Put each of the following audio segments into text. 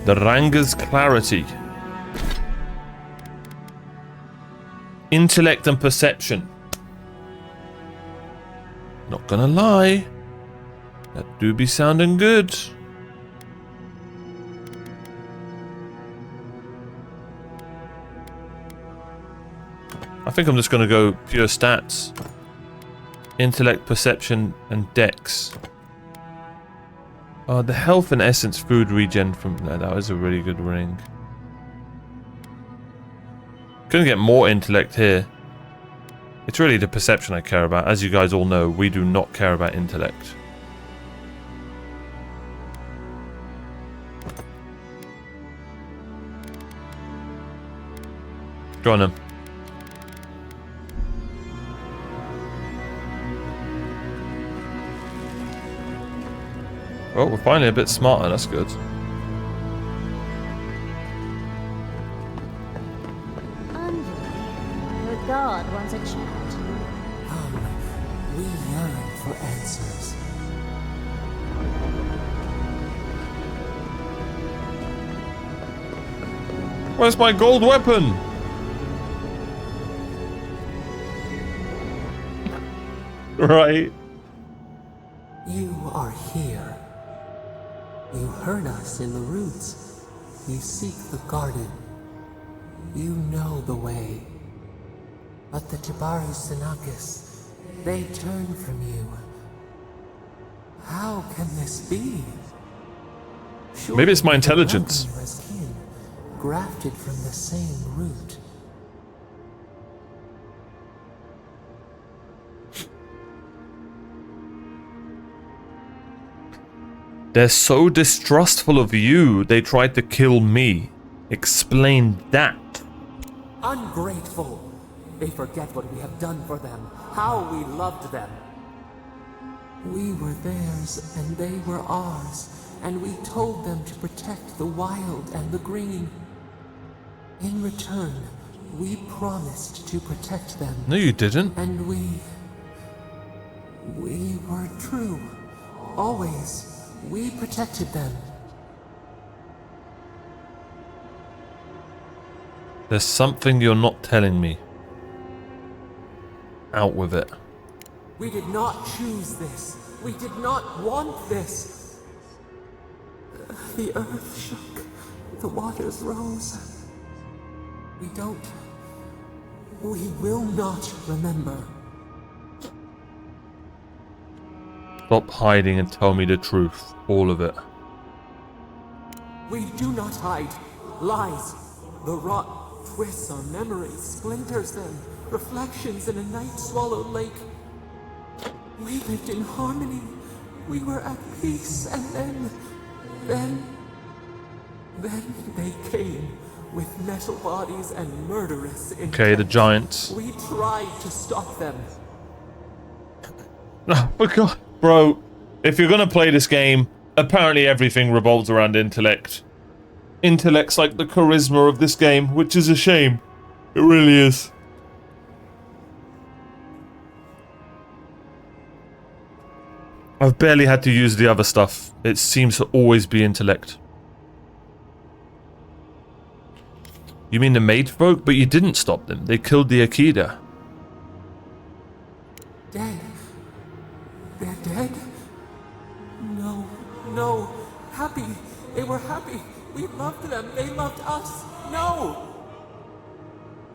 The Ranger's Clarity. Intellect and Perception. Not gonna lie. That do be sounding good. I think I'm just gonna go pure stats. Intellect, Perception, and Dex. The health and essence food regen from... No, that was a really good ring. Gonna get more intellect here. It's really the perception I care about. As you guys all know, we do not care about intellect. Go on then. Oh, we're finally a bit smarter, that's good. Your god wants a chat. We yearn for answers. Where's my gold weapon? Right. You are here. You heard us in the roots. You seek the garden. You know the way. But the Tibaru Sinakis, they turn from you. How can this be? Surely Maybe it's my intelligence. the brethren was kin, grafted from the same root. They're so distrustful of you, they tried to kill me. Explain that. Ungrateful. They forget what we have done for them, how we loved them. We were theirs and they were ours, and we told them to protect the wild and the green. In return, we promised to protect them. No, you didn't. And we were true. Always. We protected them. There's something you're not telling me. Out with it. We did not choose this. We did not want this. The earth shook. The waters rose. We will not remember. Stop hiding and tell me the truth. All of it. We do not hide. Lies. The rot twists our memories, splinters them. Reflections in a night-swallowed lake. We lived in harmony. We were at peace, and then they came with metal bodies and murderous intent. Okay, the giants. We tried to stop them. Oh, my God. Bro, if you're gonna play this game, apparently everything revolves around intellect. Intellect's like the charisma of this game, which is a shame. It really is. I've barely had to use the other stuff. It seems to always be intellect. You mean the maid folk? But you didn't stop them. They killed the Akida. Dead. They're dead? No. Happy. They were happy. We loved them. They loved us. No!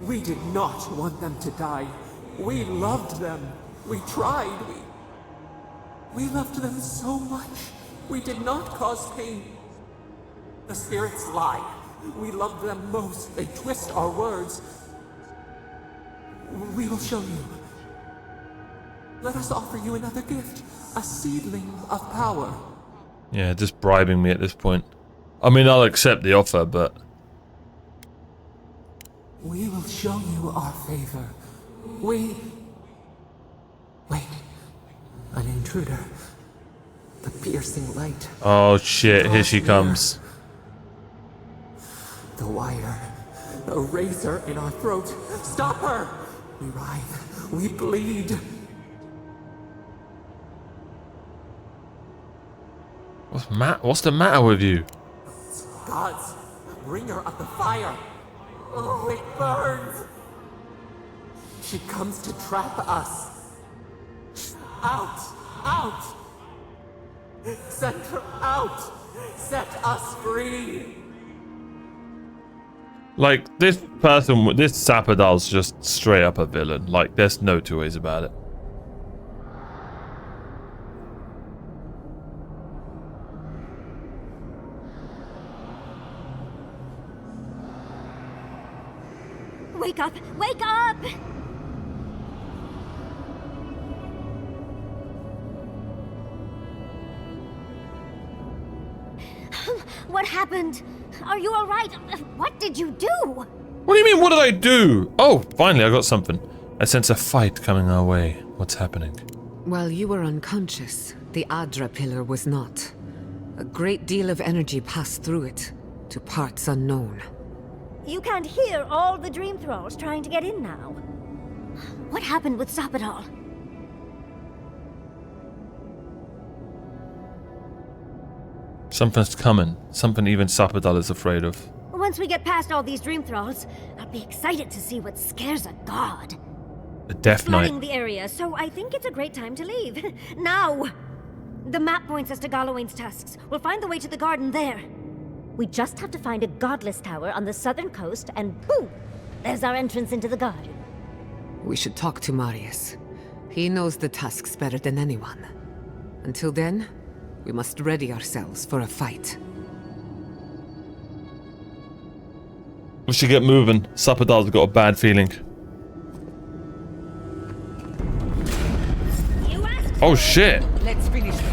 We did not want them to die. We loved them. We tried. We loved them so much. We did not cause pain. The spirits lie. We love them most. They twist our words. We will show you. Let us offer you another gift. A seedling of power. Yeah, just bribing me at this point. I mean, I'll accept the offer, but... We will show you our favor. Wait. An intruder. The piercing light. Oh shit, here she comes. The wire. A razor in our throat. Stop her! We writhe. We bleed. What's the matter with you? gods, bringer of the fire. Oh, it burns. She comes to trap us. Out! Out! Send her out! Set us free! Like, this person, this Sappadal's just straight up a villain. Like, there's no two ways about it. Wake up! Wake up! What happened? Are you alright? What did you do? What do you mean, what did I do? Oh, finally I got something. I sense a fight coming our way. What's happening? While you were unconscious, the Adra pillar was not. A great deal of energy passed through it, to parts unknown. You can't hear all the dream thralls trying to get in now. What happened with Sappadal? Something's coming. Something even Sappadal is afraid of. Once we get past all these dream thralls, I'll be excited to see what scares a god. The Death Knight. Flooding the area, so I think it's a great time to leave. Now! The map points us to Galawain's tusks. We'll find the way to the garden there. We just have to find a godless tower on the southern coast, and boom! There's our entrance into the garden. We should talk to Marius. He knows the tusks better than anyone. Until then, we must ready ourselves for a fight. We should get moving. Sappadal's got a bad feeling. Oh shit! Let's finish this.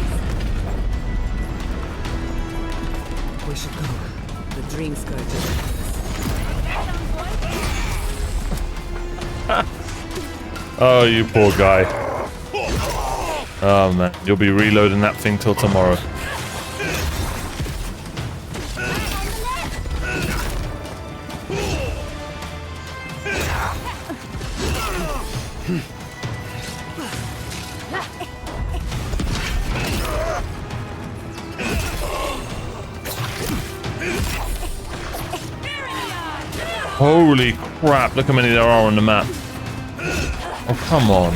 We should go. The dream scourge is Oh, you poor guy. Oh man, you'll be reloading that thing till tomorrow. Holy crap, look how many there are on the map. Oh, come on.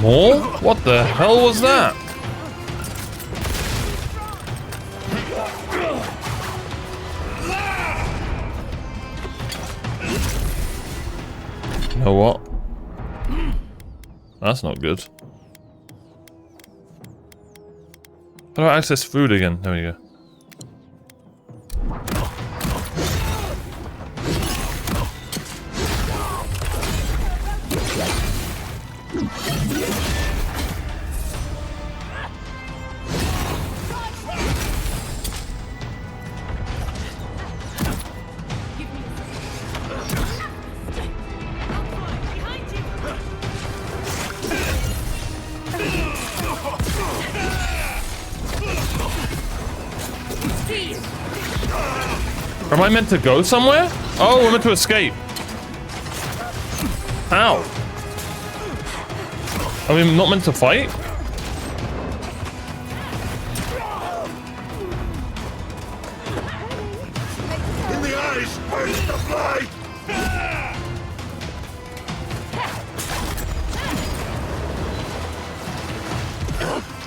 More? What the hell was that? You know what? That's not good. How do I access food again? There we go. Am I meant to go somewhere? Oh, we're meant to escape. Ow. Are we not meant to fight? In the eyes, burst the light!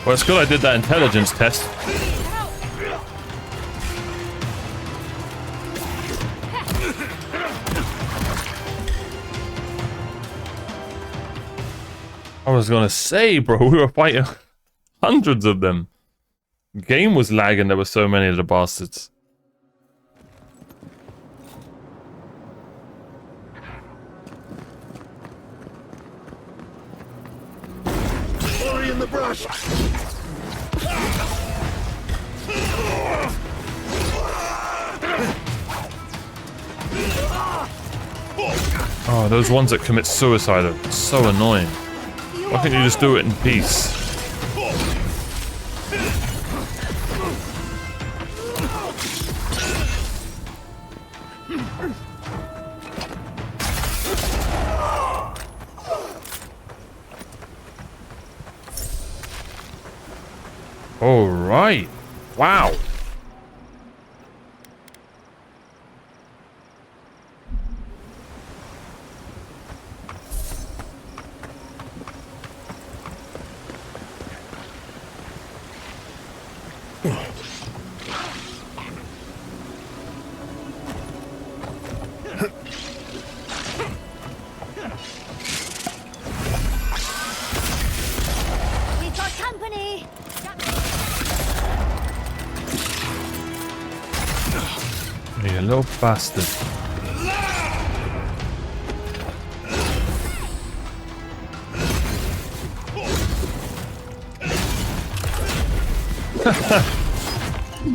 Well, it's good I did that intelligence test. I was gonna say, bro, we were fighting hundreds of them. Game was lagging, there were so many of the bastards. Hurry in the brush! Oh, those ones that commit suicide are so annoying. Why can't you just do it in peace? All right. Wow. We've got company! You little bastard.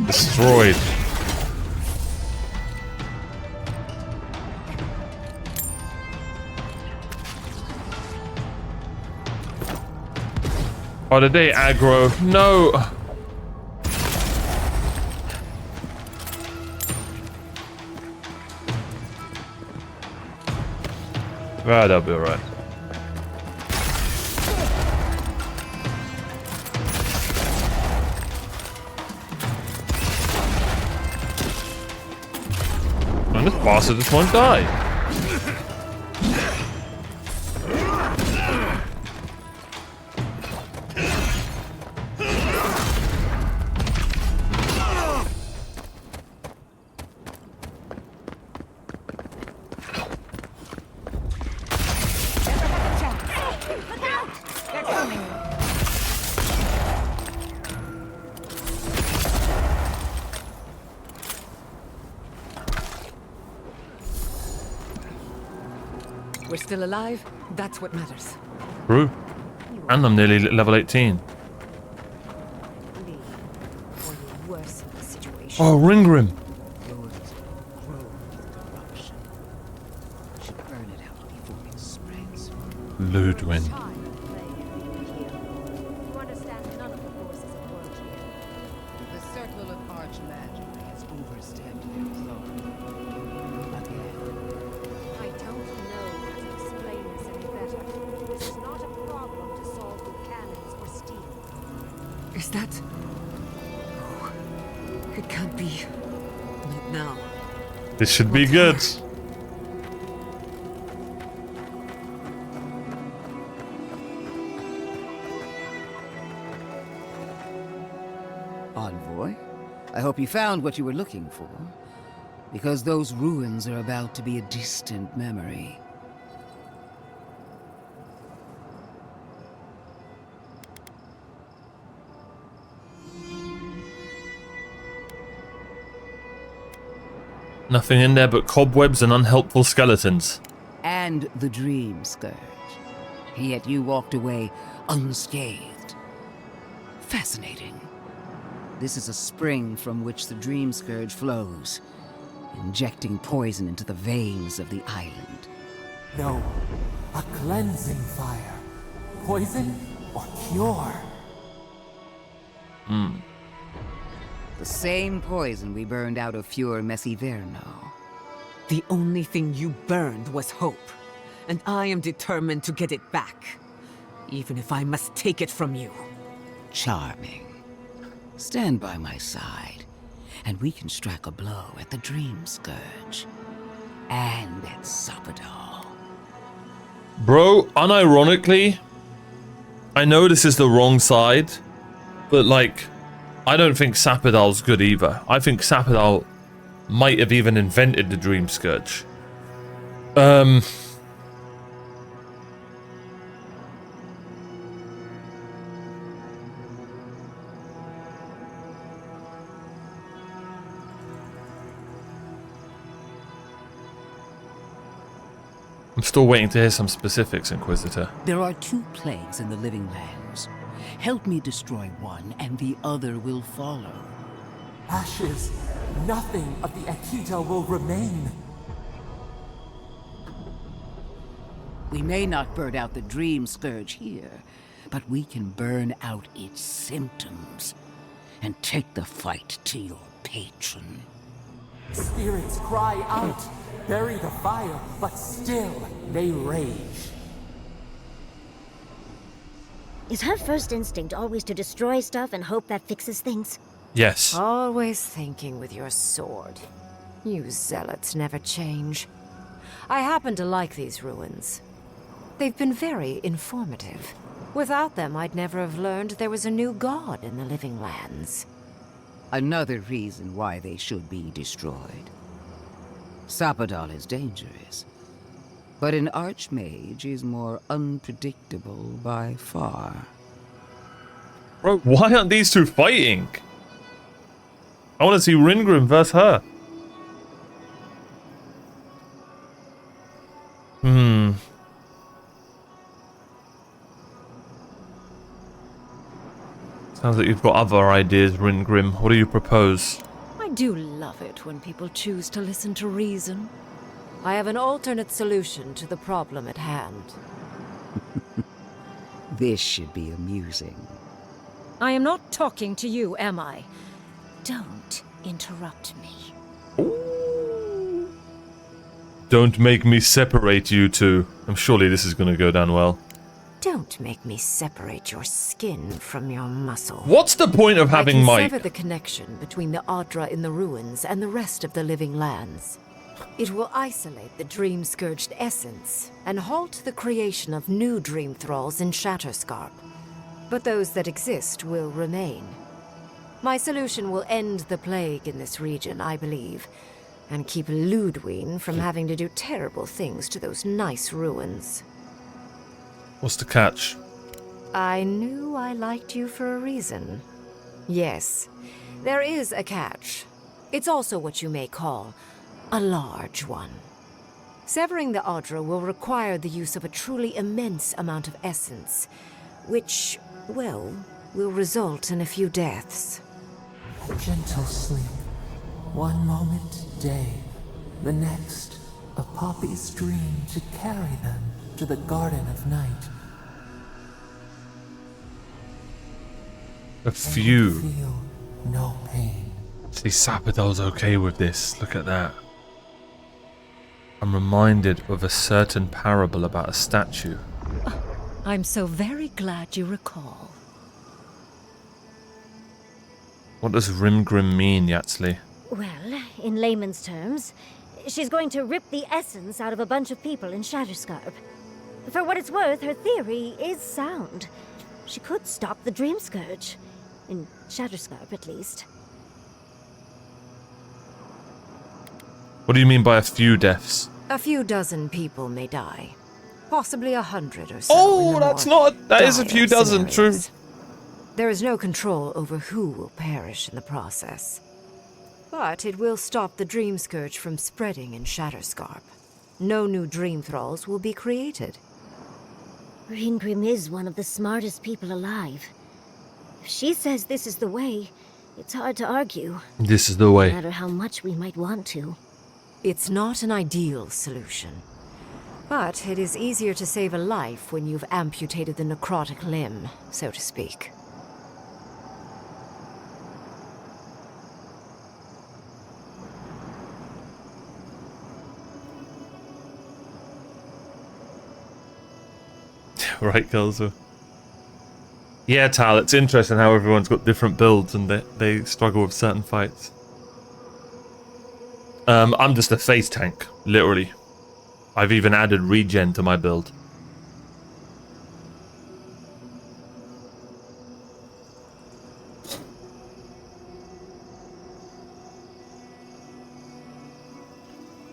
Destroyed. Oh, did they aggro? No. Ah, that'll be alright. And this bastard just won't die. We're still alive. That's what matters. True. And I'm nearly level 18. Worse situation. Oh, Ringrim. Ludwin. You understand none of the forces at work here. The circle of archmagic has overstepped their authority. Again. I don't know how to explain this any better. This is not a problem to solve with cannons or steel. Is that... Oh, it can't be. Not now. This should be good. Envoy, I hope you found what you were looking for. Because those ruins are about to be a distant memory. Nothing in there but cobwebs and unhelpful skeletons. And the Dream Scourge. Yet you walked away unscathed. Fascinating. This is a spring from which the Dream Scourge flows, injecting poison into the veins of the island. No, a cleansing fire. Poison or cure? The same poison we burned out of Fior Messiverno. The only thing you burned was hope. And I am determined to get it back. Even if I must take it from you. Charming. Stand by my side, and we can strike a blow at the Dream Scourge. And at Sapadal. Bro, unironically, I know this is the wrong side, but like, I don't think Sapadal's good either. I think Sapadal might have even invented the Dream Scourge. I'm still waiting to hear some specifics, Inquisitor. There are 2 plagues in the living lands. Help me destroy one, and the other will follow. Ashes. Nothing of the Akita will remain. We may not burn out the Dream Scourge here, but we can burn out its symptoms and take the fight to your patron. Spirits cry out, bury the fire, but still they rage. Is her first instinct always to destroy stuff and hope that fixes things? Yes. Always thinking with your sword. You zealots never change. I happen to like these ruins. They've been very informative. Without them, I'd never have learned there was a new god in the living lands. Another reason why they should be destroyed. Sapadal is dangerous, but an archmage is more unpredictable by far. Bro, why aren't these two fighting? I want to see Ringrim versus her. Sounds like you've got other ideas, Ringrim. What do you propose? I do love it when people choose to listen to reason. I have an alternate solution to the problem at hand. This should be amusing. I am not talking to you, am I? Don't interrupt me. Don't make me separate you two. I'm surely this is going to go down well. Don't make me separate your skin from your muscle. What's the point of having I can Mike? sever the connection between the Adra in the ruins and the rest of the living lands. It will isolate the dream-scourged essence and halt the creation of new dream thralls in Shatterscarp. But those that exist will remain. My solution will end the plague in this region, I believe, and keep Ludwine from having to do terrible things to those nice ruins. What's the catch? I knew I liked you for a reason. Yes, there is a catch. It's also what you may call a large one. Severing the Adra will require the use of a truly immense amount of essence, which, well, will result in a few deaths. A gentle sleep. One moment day, the next, a poppy's dream to carry them to the Garden of Night. A few. Feel no pain. See, Sapadal's okay with this. Look at that. I'm reminded of a certain parable about a statue. I'm so very glad you recall. What does Rimgrim mean, Yatsli? Well, in layman's terms, she's going to rip the essence out of a bunch of people in Shatterscarp. For what it's worth, her theory is sound. She could stop the Dream Scourge. In Shatterscarp, at least. What do you mean by a few deaths? A few dozen people may die. Possibly 100 or so. Oh, that's not... That is a few dozen, true. There is no control over who will perish in the process. But it will stop the Dream Scourge from spreading in Shatterscarp. No new Dream Thralls will be created. Ringrim is one of the smartest people alive. If she says this is the way, it's hard to argue. This is the No way. matter how much we might want to. It's not an ideal solution. But it is easier to save a life when you've amputated the necrotic limb, so to speak. Right, Kelso. Yeah, Tal, it's interesting how everyone's got different builds and they struggle with certain fights. I'm just a face tank, literally. I've even added regen to my build.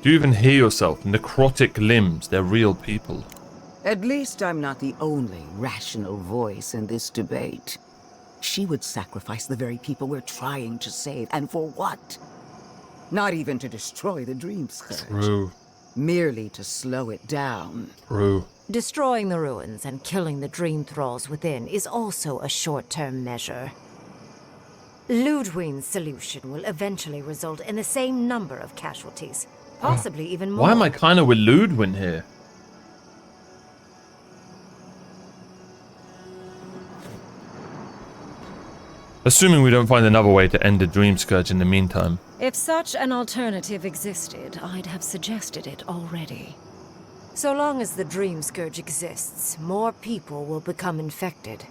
Do you even hear yourself? Necrotic limbs, they're real people. At least I'm not the only rational voice in this debate. She would sacrifice the very people we're trying to save, and for what? Not even to destroy the Dream Scourge. True. merely to slow it down. True. Destroying the ruins and killing the dream thralls within is also a short-term measure. Ludwig's solution will eventually result in the same number of casualties, possibly even more. Why am I kind of with Ludwig here? Assuming we don't find another way to end the Dream Scourge in the meantime. If such an alternative existed, I'd have suggested it already. So long as the Dream Scourge exists, more people will become infected.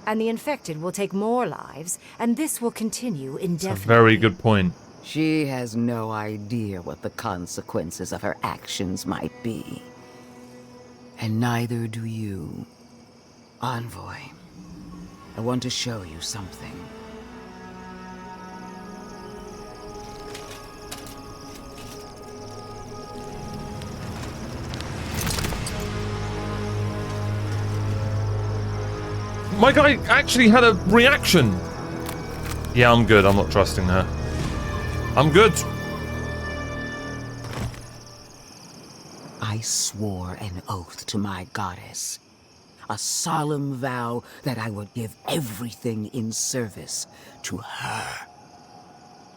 And the infected will take more lives, and this will continue indefinitely. That's a very good point. She has no idea what the consequences of her actions might be. And neither do you. Envoy, I want to show you something. My guy actually had a reaction. Yeah, I'm good. I'm not trusting her. I'm good. I swore an oath to my goddess. A solemn vow that I would give everything in service to her.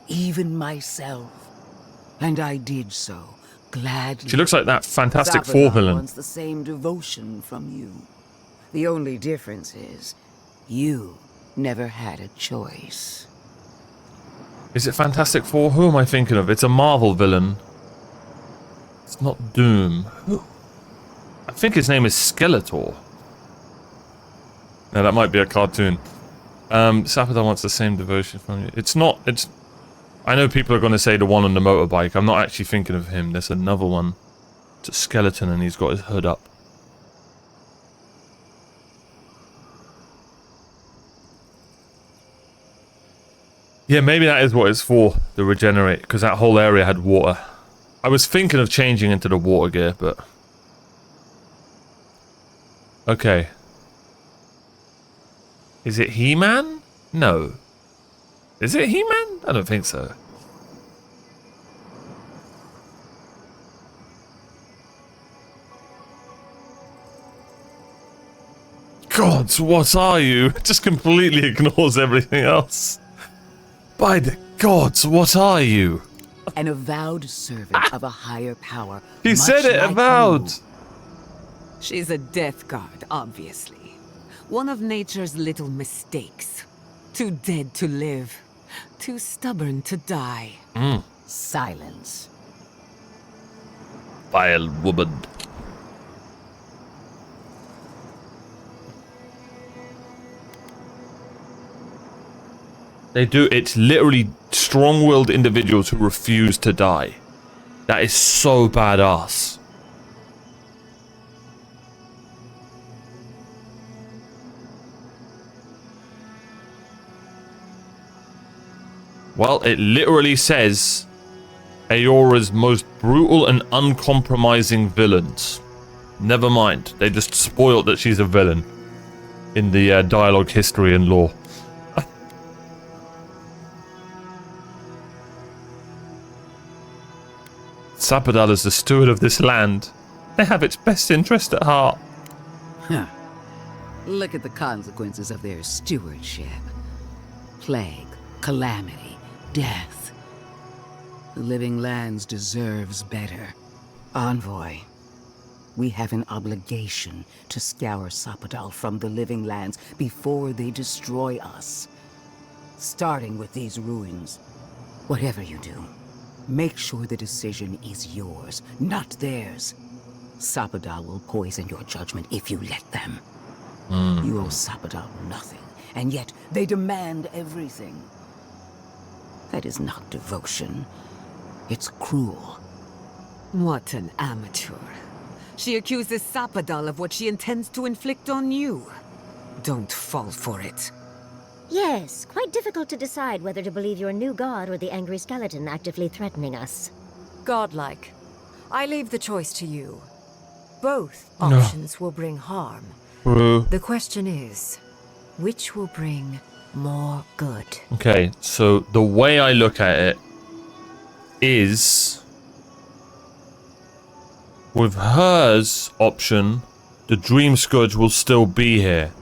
Even myself. And I did so, gladly. She looks like that Fantastic Four villain. Wants the same devotion from you. The only difference is, you never had a choice. Is it Fantastic Four? Who am I thinking of? It's a Marvel villain. It's not Doom. Who? I think his name is Skeletor. No, that might be a cartoon. Sapphire wants the same devotion from you. It's not, it's... I know people are going to say the one on the motorbike. I'm not actually thinking of him. There's another one. It's a skeleton and he's got his hood up. Yeah, maybe that is what it's for, the regenerate, because that whole area had water. I was thinking of changing into the water gear, but... Okay. Is it He-Man? No. Is it He-Man? I don't think so. God, what are you? It just completely ignores everything else. By the gods, what are you? An avowed servant of a higher power. He said it, like avowed. you. She's a death guard, obviously. One of nature's little mistakes. Too dead to live. Too stubborn to die. Silence. Vile woman. They do. It's literally strong-willed individuals who refuse to die. That is so badass. Well, it literally says Aora's most brutal and uncompromising villains. Never mind. They just spoiled that she's a villain in the dialogue history and lore. Sappadal is the steward of this land. They have its best interest at heart. Huh. Look at the consequences of their stewardship. Plague, calamity, death. The Living Lands deserves better. Envoy, we have an obligation to scour Sappadal from the Living Lands before they destroy us. Starting with these ruins. Whatever you do, make sure the decision is yours, not theirs. Sappadal will poison your judgment if you let them. You owe Sappadal nothing, and yet they demand everything. That is not devotion. It's cruel. What an amateur. She accuses Sappadal of what she intends to inflict on you. Don't fall for it. Yes, quite difficult to decide whether to believe your new god or the angry skeleton actively threatening us. Godlike. I leave the choice to you. Both options will bring harm. The question is, which will bring more good? Okay, so the way I look at it is... With hers option, the Dream Scourge will still be here.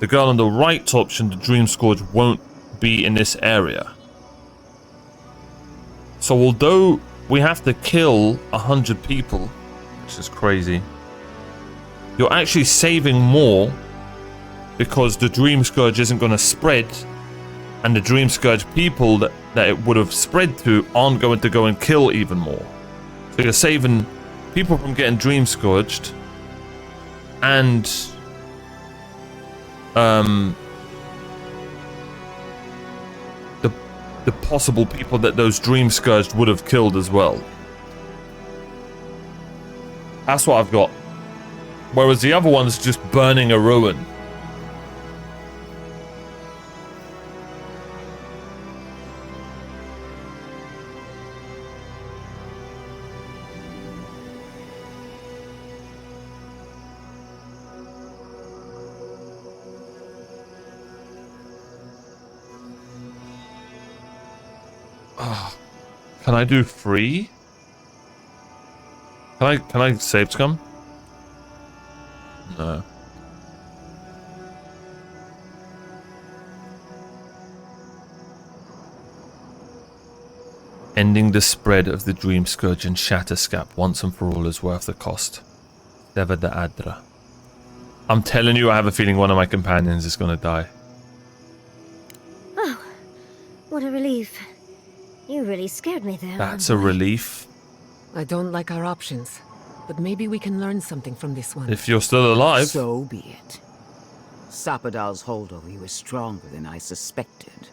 The girl on the right option, the Dream Scourge won't be in this area. So although we have to kill 100 people, which is crazy, you're actually saving more because the Dream Scourge isn't going to spread, and the Dream Scourge people that it would have spread to aren't going to go and kill even more. So you're saving people from getting Dream Scourged, and the possible people that those Dream Scourged would have killed as well. That's what I've got. Whereas the other one's just burning a ruin. Can I do free? Can I save scum? No. Ending the spread of the Dream Scourge and Shatterscap once and for all is worth the cost. Sever the Adra. I'm telling you, I have a feeling one of my companions is gonna die. Oh, what a relief. You really scared me there. That's a relief. I don't like our options, but maybe we can learn something from this one. If you're still alive. So be it. Sapadal's hold over you is stronger than I suspected.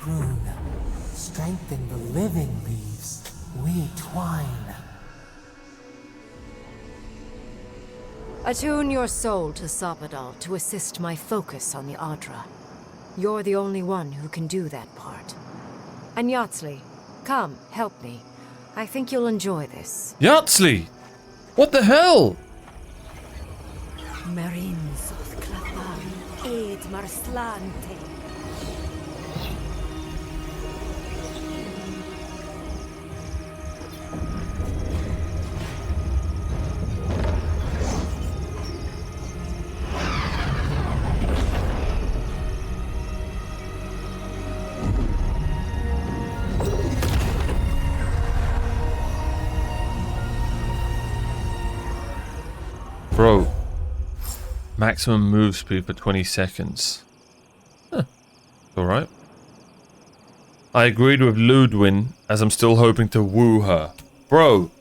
Rune, strengthen the living leaves. We twine. Attune your soul to Sapadal to assist my focus on the Adra. You're the only one who can do that part. And Yatsley, come, help me. I think you'll enjoy this. Yatsley! What the hell? Marines of Clathan, Aid Marslante. Bro, maximum move speed for 20 seconds. Huh. Alright. I agreed with Ludwin, as I'm still hoping to woo her. Bro,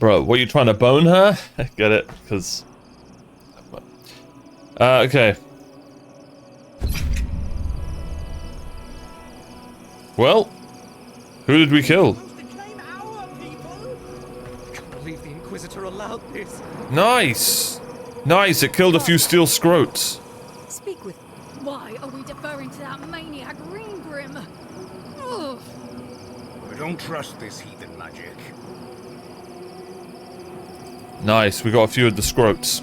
what, you trying to bone her? Get it? Because... okay. Well, who did we kill? Allowed this. Nice! Nice, it killed a few steel scroats. Speak with... Why are we deferring to that maniac Ringgrim? Ugh. I don't trust this heathen magic. Nice, we got a few of the scroats.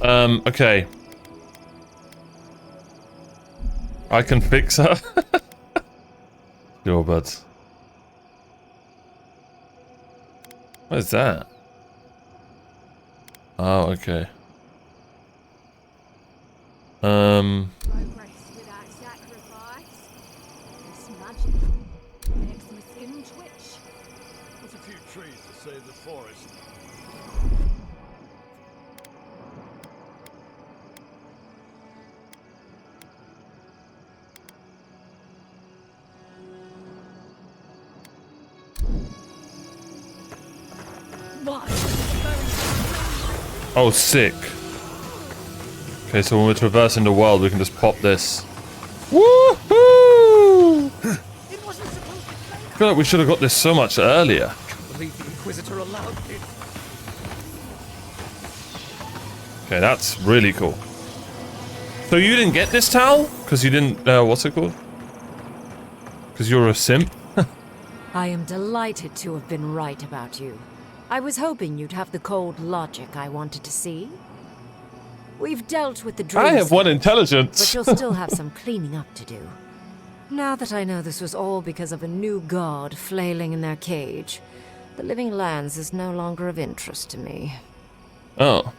Okay. I can fix her. Sure, bud. What is that? Oh, okay. Progress without sacrifice. This magic makes my skin twitch. Put a few trees to save the forest. Oh, sick. Okay, so when we're traversing the world, we can just pop this. Woohoo! I feel like we should have got this so much earlier. Believe the Inquisitor allowed this. Okay, that's really cool. So you didn't get this towel? Because you didn't, what's it called? Because you're a simp? I am delighted to have been right about you. I was hoping you'd have the cold logic I wanted to see. We've dealt with the dreams, I have one intelligence. but you'll still have some cleaning up to do. Now that I know this was all because of a new god flailing in their cage, the Living Lands is no longer of interest to me. Oh.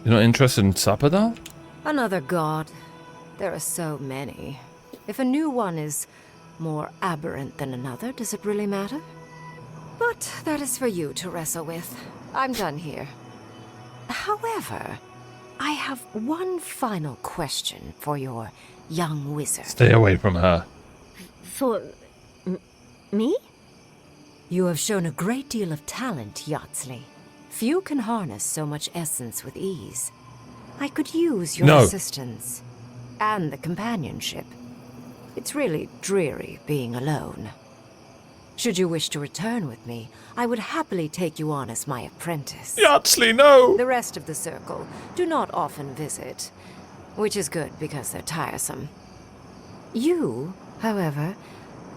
You're not interested in Sapadal? Another god. There are so many. If a new one is more aberrant than another, does it really matter? But that is for you to wrestle with. I'm done here. However, I have one final question for your young wizard. Stay away from her. For... me? You have shown a great deal of talent, Yatsley. Few can harness so much essence with ease. I could use your assistance. And the companionship. It's really dreary being alone. Should you wish to return with me, I would happily take you on as my apprentice. Yatsley, no! The rest of the circle do not often visit, which is good because they're tiresome. You, however,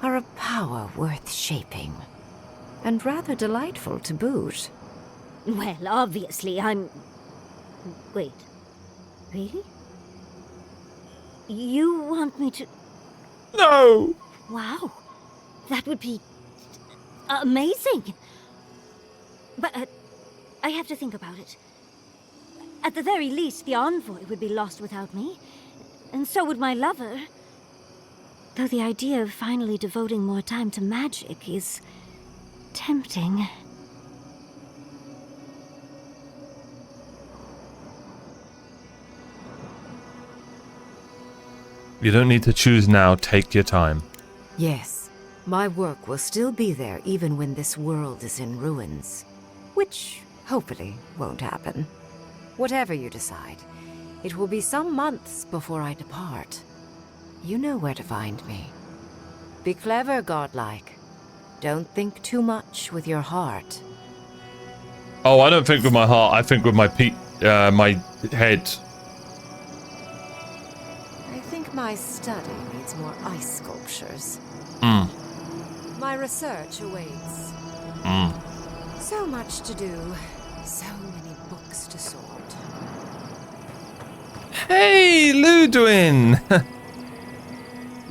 are a power worth shaping, and rather delightful to boot. Well, obviously, I'm... Wait. Really? You want me to... No! Wow. That would be... amazing! But, I have to think about it. At the very least, the envoy would be lost without me. And so would my lover. Though the idea of finally devoting more time to magic is... tempting. You don't need to choose now. Take your time. Yes, my work will still be there even when this world is in ruins. Which, hopefully, won't happen. Whatever you decide, it will be some months before I depart. You know where to find me. Be clever, godlike. Don't think too much with your heart. Oh, I don't think with my heart. I think with my my head. I think my study needs more ice sculptures. My research awaits. So much to do. So many books to sort. Hey, Ludwin!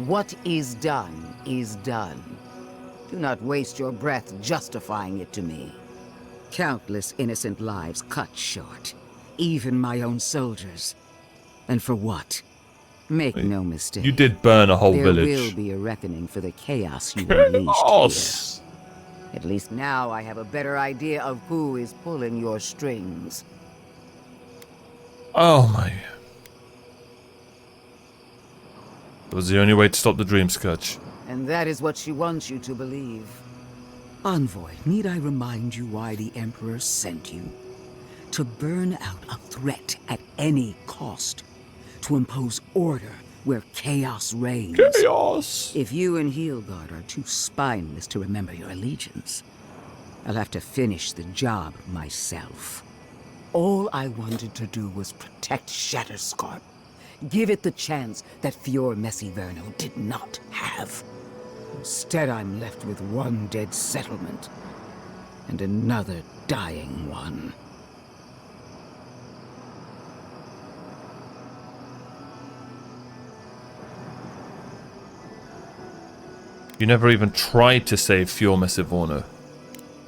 What is done is done. Do not waste your breath justifying it to me. Countless innocent lives cut short. Even my own soldiers. And for what? Make no mistake. You did burn a whole village. There will be a reckoning for the chaos you unleashed here. At least now I have a better idea of who is pulling your strings. Oh my... That was the only way to stop the Dream Scourge. And that is what she wants you to believe. Envoy, need I remind you why the Emperor sent you? To burn out a threat at any cost. To impose order where chaos reigns. Chaos! If you and Heelguard are too spineless to remember your allegiance, I'll have to finish the job myself. All I wanted to do was protect Shatterscarp. Give it the chance that Fior Messiverno did not have. Instead, I'm left with one dead settlement, and another dying one. You never even tried to save Fior Messiverno.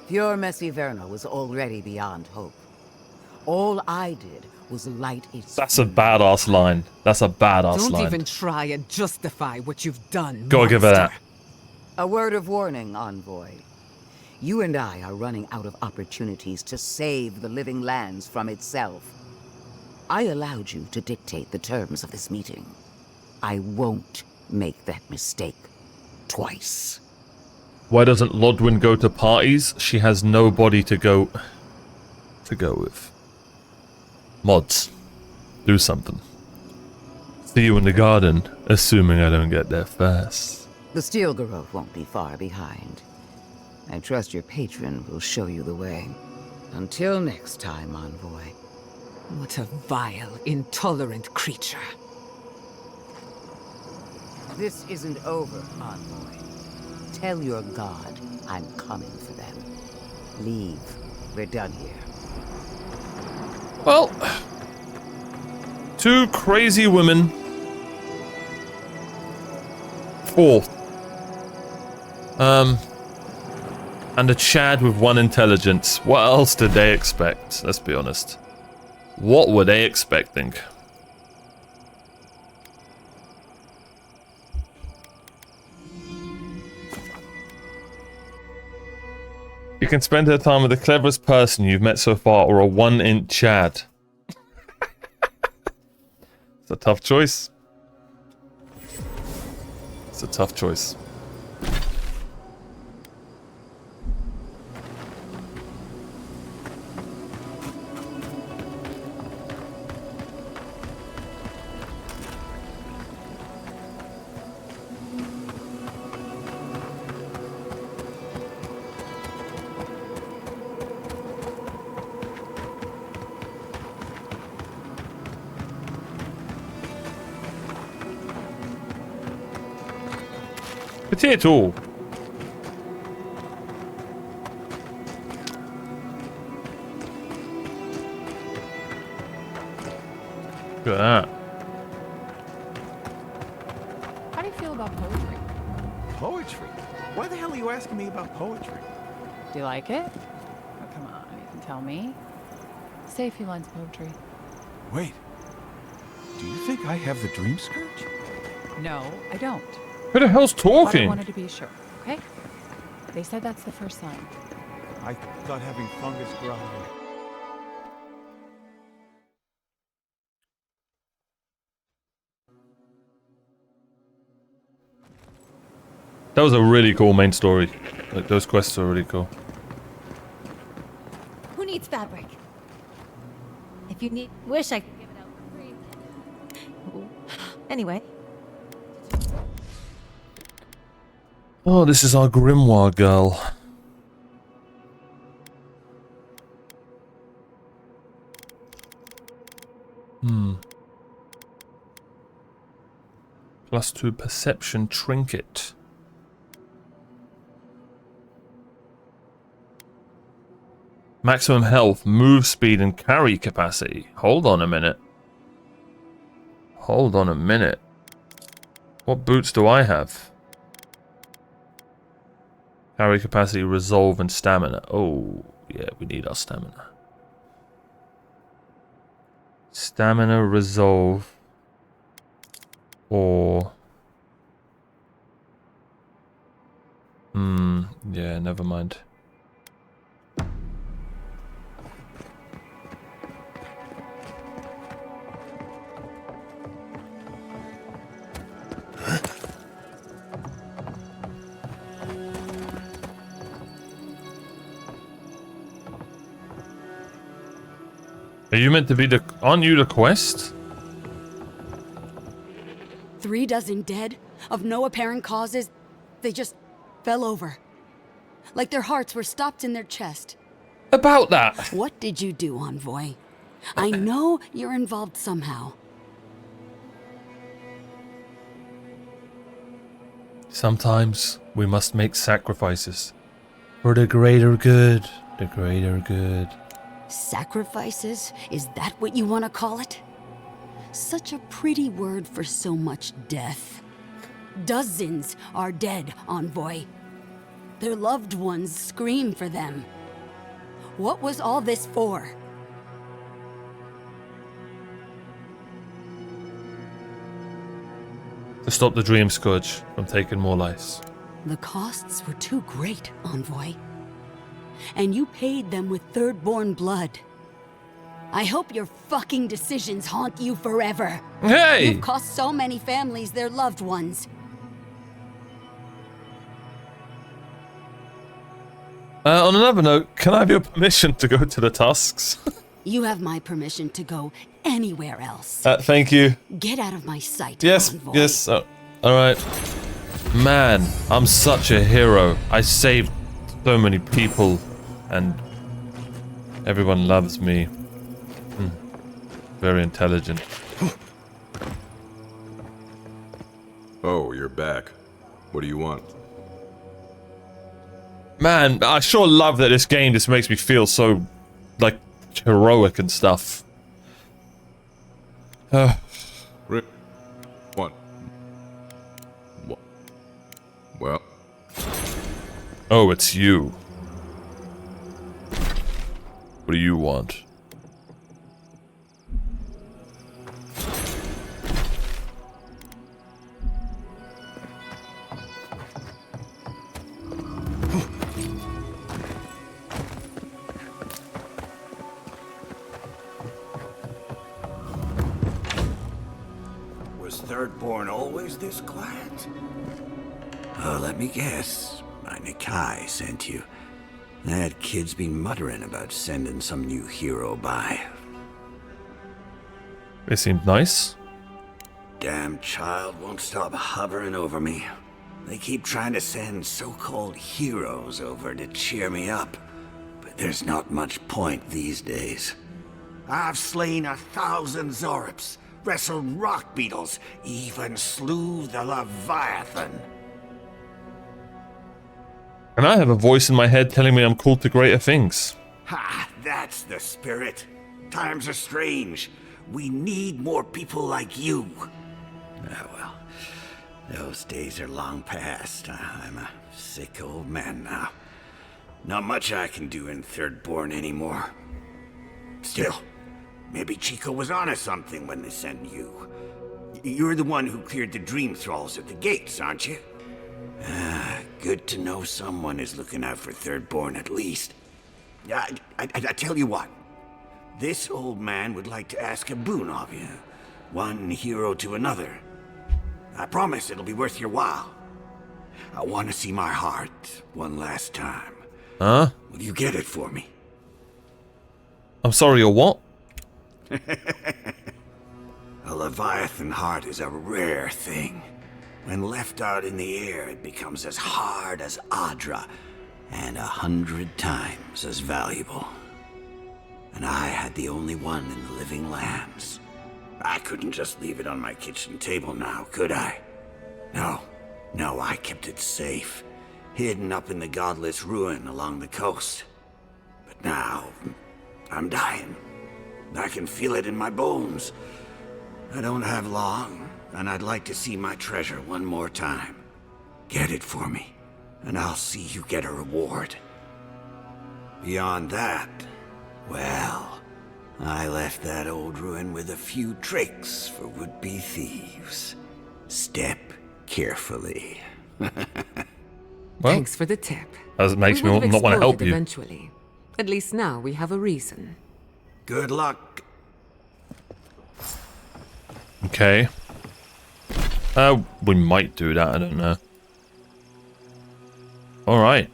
Fior Messiverno was already beyond hope. All I did was light its... That's a badass line. That's a badass line. Don't even try and justify what you've done. Go give her that. A word of warning, Envoy. You and I are running out of opportunities to save the Living Lands from itself. I allowed you to dictate the terms of this meeting. I won't make that mistake twice. Why doesn't Lodwyn go to parties? She has nobody to go with. Mods, do something. See you in the garden, assuming I don't get there first. The Steel Garrote won't be far behind. I trust your patron will show you the way. Until next time, Envoy. What a vile, intolerant creature. This isn't over, Envoy. Tell your god I'm coming for them. Leave. We're done here. Well, 2 crazy women. 4. And a Chad with 1 intelligence. What else did they expect? Let's be honest. What were they expecting? You can spend her time with the cleverest person you've met so far, or a 1-inch Chad. It's a tough choice. It's a tough choice. Potato. Look at that. How do you feel about poetry? Poetry? Why the hell are you asking me about poetry? Do you like it? Oh, come on, you can tell me. Say a few lines of poetry. Wait. Do you think I have the dream scourge? No, I don't. Who the hell's But I talking? wanted to be sure, okay? They said that's the first sign. I thought having fungus grow. That was a really cool main story. Like, those quests are really cool. Who needs fabric? If you need... Wish I could give it out for free. Anyway. Oh, this is our grimoire girl. +2 perception trinket. Maximum health, move speed, and carry capacity. Hold on a minute. Hold on a minute. What boots do I have? Carry capacity, resolve, and stamina. Oh, yeah, we need our stamina. Stamina, resolve, or... yeah, never mind. Are you meant to be the... Aren't you the quest? 3 dozen dead, of no apparent causes. They just fell over. Like their hearts were stopped in their chest. About that! What did you do, Envoy? I know you're involved somehow. Sometimes we must make sacrifices. For the greater good. The greater good. Sacrifices? Is that what you want to call it? Such a pretty word for so much death. Dozens are dead, Envoy. Their loved ones scream for them. What was all this for? To stop the Dream Scourge from taking more lives. The costs were too great, Envoy. And you paid them with third-born blood. I hope your fucking decisions haunt you forever. Hey! You've cost so many families their loved ones. On another note, can I have your permission to go to the Tusks? You have my permission to go anywhere else. Thank you. Get out of my sight, Yes, Envoy. yes. Alright. Man, I'm such a hero. I saved so many people, and everyone loves me. Very intelligent. Oh, you're back. What do you want? Man, I sure love that this game just makes me feel so, like, heroic and stuff. What? Well. Oh, it's you. What do you want? Was Thirdborn always this quiet? Oh, let me guess. My Nikai sent you. That kid's been muttering about sending some new hero by. They seemed nice. Damn child won't stop hovering over me. They keep trying to send so-called heroes over to cheer me up, but there's not much point these days. I've slain 1,000 Zorops, wrestled rock beetles, even slew the Leviathan. And I have a voice in my head telling me I'm called to greater things. Ha! That's the spirit. Times are strange. We need more people like you. Ah, well, those days are long past. I'm a sick old man now. Not much I can do in Thirdborn anymore. Still, maybe Chico was onto something when they sent you. You're the one who cleared the dream thralls at the gates, aren't you? Ah, good to know someone is looking out for Thirdborn at least. I tell you what. This old man would like to ask a boon of you. One hero to another. I promise it'll be worth your while. I want to see my heart one last time. Huh? Will you get it for me? I'm sorry, or what? A Leviathan heart is a rare thing. When left out in the air, it becomes as hard as Adra, and 100 times as valuable. And I had the only one in the living lands. I couldn't just leave it on my kitchen table now, could I? No, I kept it safe, hidden up in the godless ruin along the coast. But now, I'm dying. I can feel it in my bones. I don't have long, and I'd like to see my treasure one more time. Get it for me, and I'll see you get a reward. Beyond that, well, I left that old ruin with a few tricks for would-be thieves. Step carefully. Well, thanks for the tip. That makes me not want to help you. Eventually. At least now we have a reason. Good luck. Okay. We might do that, I don't know. Alright.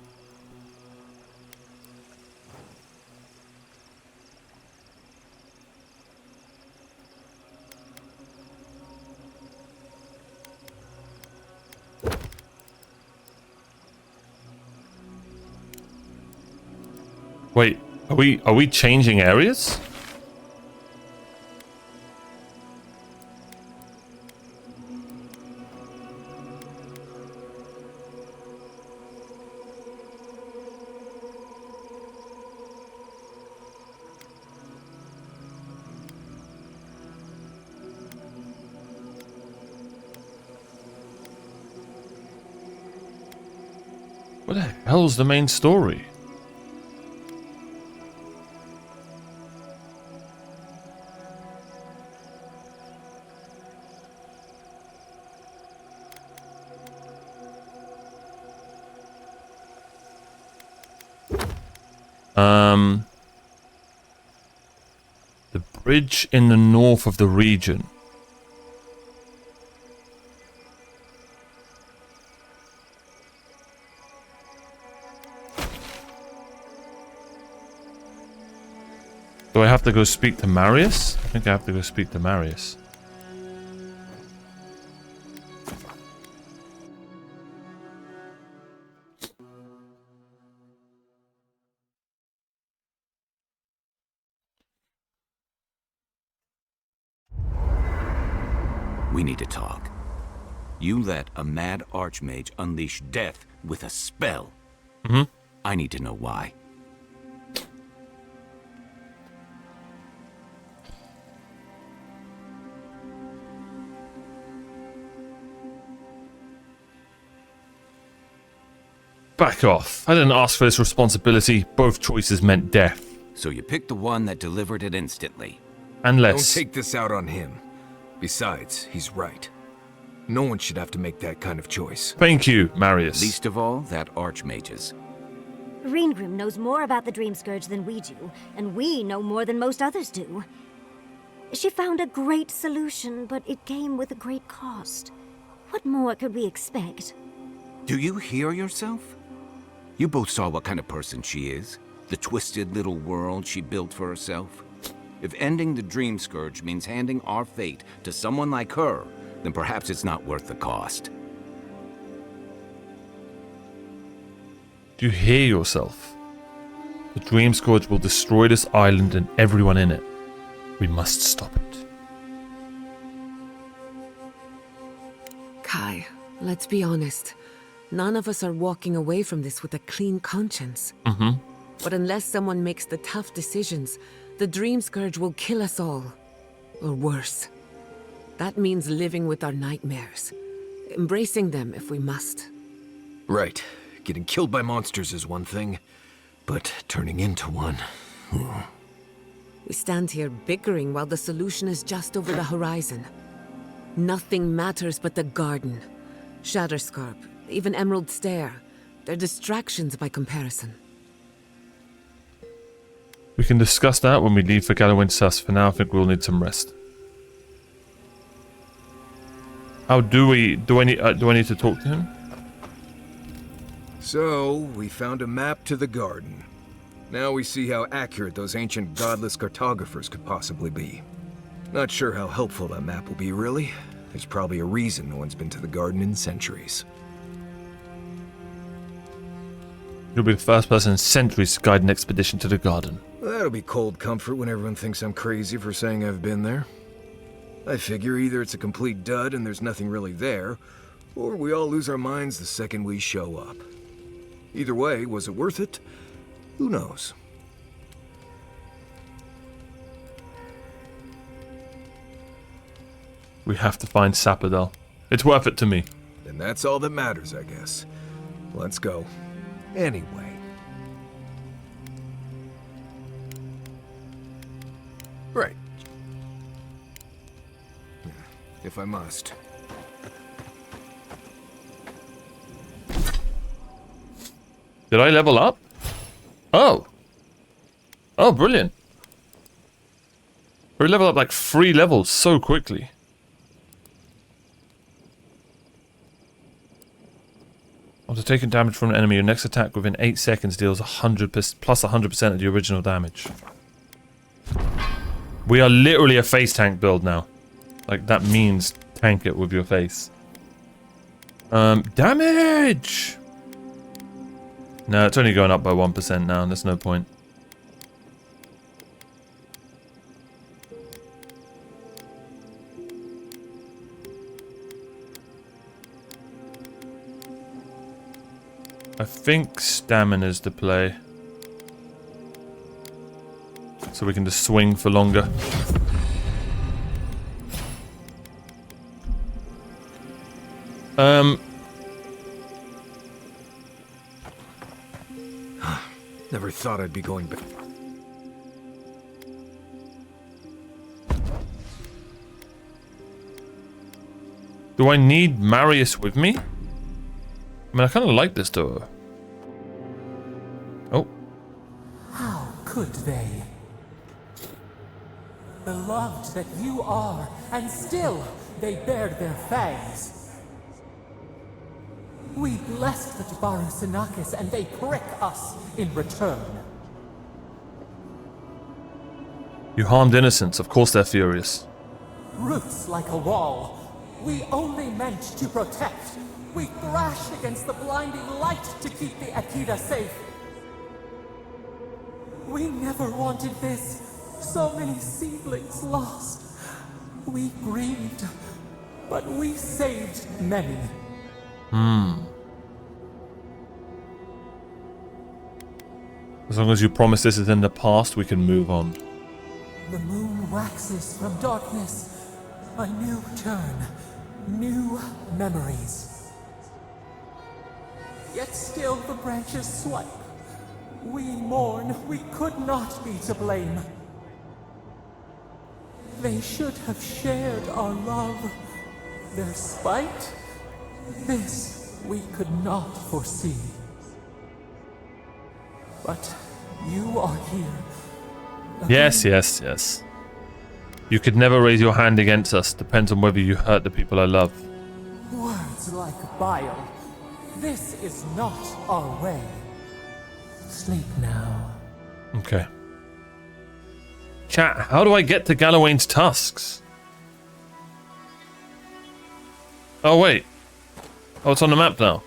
Wait, are we changing areas? What the hell's the main story? The bridge in the north of the region. Do I have to go speak to Marius? I think I have to go speak to Marius. We need to talk. You let a mad archmage unleash death with a spell. Mm-hmm. I need to know why. Back off. I didn't ask for this responsibility. Both choices meant death. So you picked the one that delivered it instantly. Unless... Don't take this out on him. Besides, he's right. No one should have to make that kind of choice. Thank you, Marius. Least of all, that Archmage's. Reengrim knows more about the Dream Scourge than we do, and we know more than most others do. She found a great solution, but it came with a great cost. What more could we expect? Do you hear yourself? You both saw what kind of person she is. The twisted little world she built for herself. If ending the Dream Scourge means handing our fate to someone like her, then perhaps it's not worth the cost. Do you hear yourself? The Dream Scourge will destroy this island and everyone in it. We must stop it. Kai, let's be honest. None of us are walking away from this with a clean conscience. But unless someone makes the tough decisions, the Dream Scourge will kill us all. Or worse. That means living with our nightmares. Embracing them if we must. Right. Getting killed by monsters is one thing, but turning into one... We stand here bickering while the solution is just over the horizon. Nothing matters but the garden. Shatterscarp, even Emerald Stair. They're distractions by comparison. We can discuss that when we leave for Galloway's Tusk. For now, I think we'll need some rest. How do we... Do I need to talk to him? So, we found a map to the garden. Now we see how accurate those ancient godless cartographers could possibly be. Not sure how helpful that map will be, really. There's probably a reason no one's been to the garden in centuries. You'll be the first person in centuries to guide an expedition to the garden. That'll be cold comfort when everyone thinks I'm crazy for saying I've been there. I figure either it's a complete dud and there's nothing really there, or we all lose our minds the second we show up. Either way, was it worth it? Who knows? We have to find Sapodal. It's worth it to me. And that's all that matters, I guess. Let's go. Anyway. Right. If I must. Did I level up? Oh. Oh, brilliant. We leveled up like 3 levels so quickly. After taking damage from an enemy, your next attack within 8 seconds deals 100% plus 100% of the original damage. We are literally a face tank build now. Like, that means tank it with your face. Damage! No, it's only going up by 1% now. There's no point. I think stamina's the play. So we can just swing for longer. Never thought I'd be going back. Do I need Marius with me? I mean, I kind of like this door. Oh. How could they? Beloved that you are, and still they bared their fangs. We blessed the Tabaru and they prick us in return. You harmed innocents. Of course they're furious. Roots like a wall. We only meant to protect. We thrashed against the blinding light to keep the Akita safe. We never wanted this. So many seedlings lost. We grieved, but we saved many. As long as you promise this is in the past, we can move on. The moon waxes from darkness. A new turn. New memories. yet still the branches swipe. We mourn, we could not be to blame. They should have shared our love. Their spite, this we could not foresee. But you are here. Yes, yes, yes. You could never raise your hand against us. Depends on whether you hurt the people I love. Words like bile. This is not our way. Sleep now. Okay. Chat, how do I get to Galawain's tusks? Oh, wait. Oh, it's on the map now.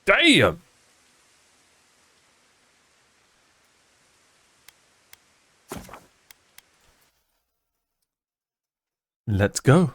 Damn! Let's go.